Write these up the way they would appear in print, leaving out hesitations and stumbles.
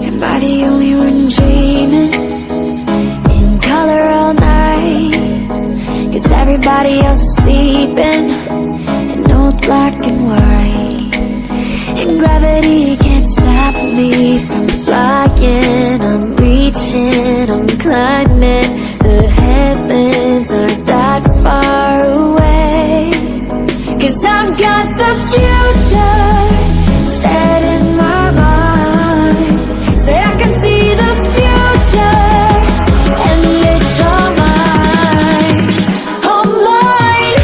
Am I the only one dreaming in color all night? 'Cause everybody else is sleeping in old black and white. And gravity can't stop me from flying. I'm reaching, I'm climbing. The heavens aren't that far away. 'Cause I've got the future set in my mind. Say I can see the future, and it's all mine, all mine.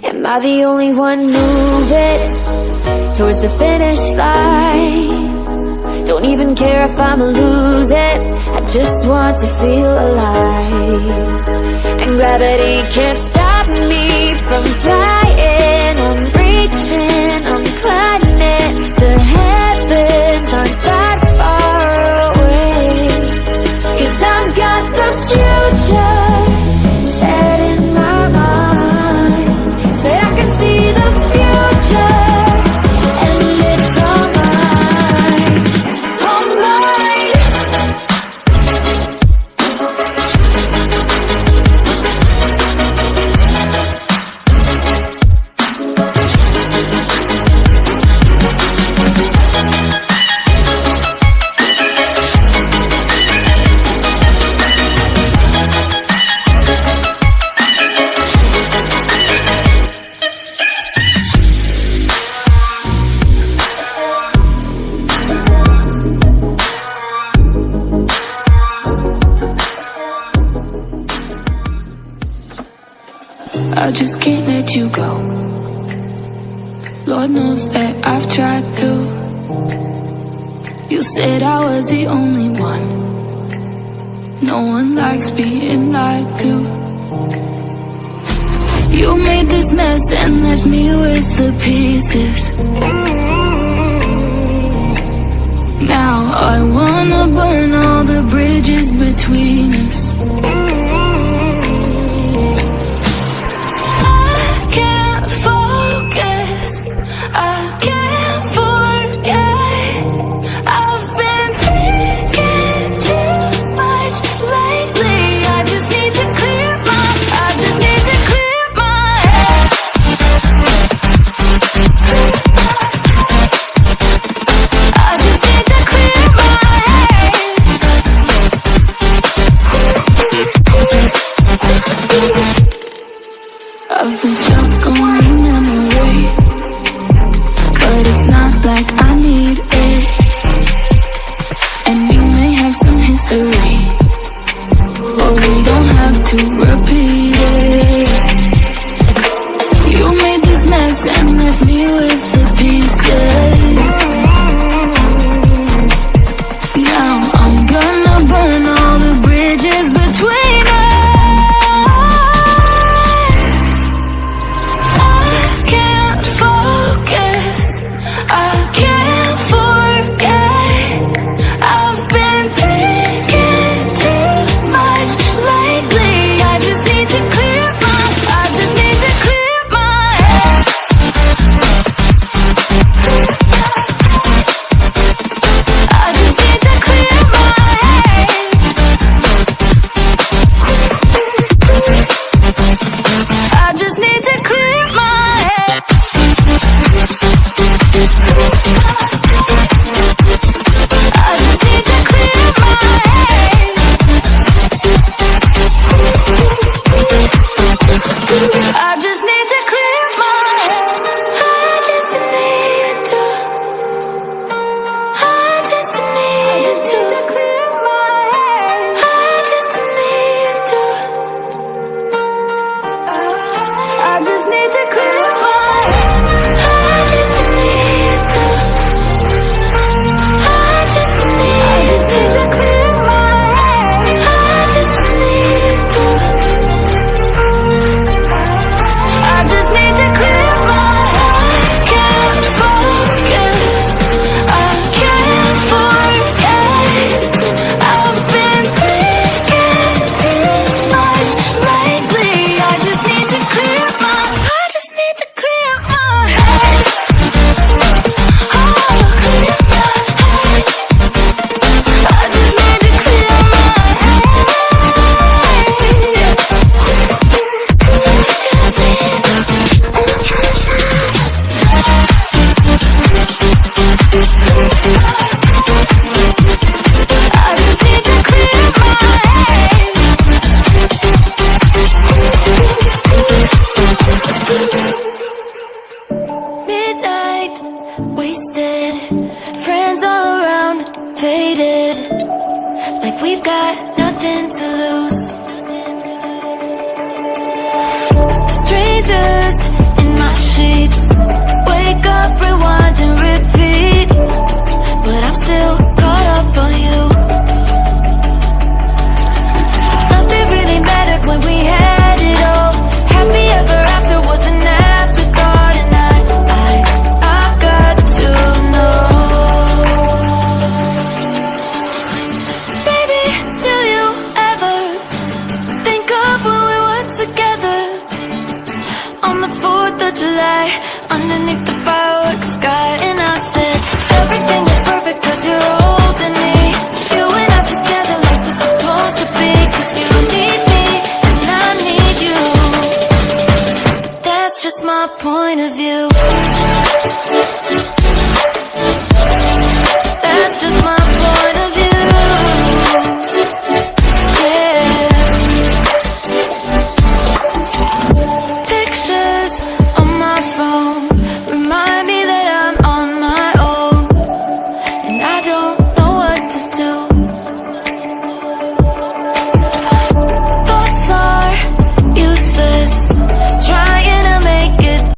Am I the only one moving towards the finish line? Don't even care if I'ma lose it, I just want to feel alive. And gravity can't stop me from flying. I'm reaching, I'm climbing. The heavens aren't that far away. 'Cause I've got the future set in my mind. Say I can see the future, and it's all mine, all mine. I just can't let you go. Lord knows that I've tried to. You said I was the only one. No one likes being lied to. You made this mess and left me with the pieces. Now I wanna burn all the bridges between us. lie underneath the fireworks sky. And I said, everything is perfect cause you're holding me. You and I together like we're supposed to be. Cause you need me and I need you. That's just my point of view.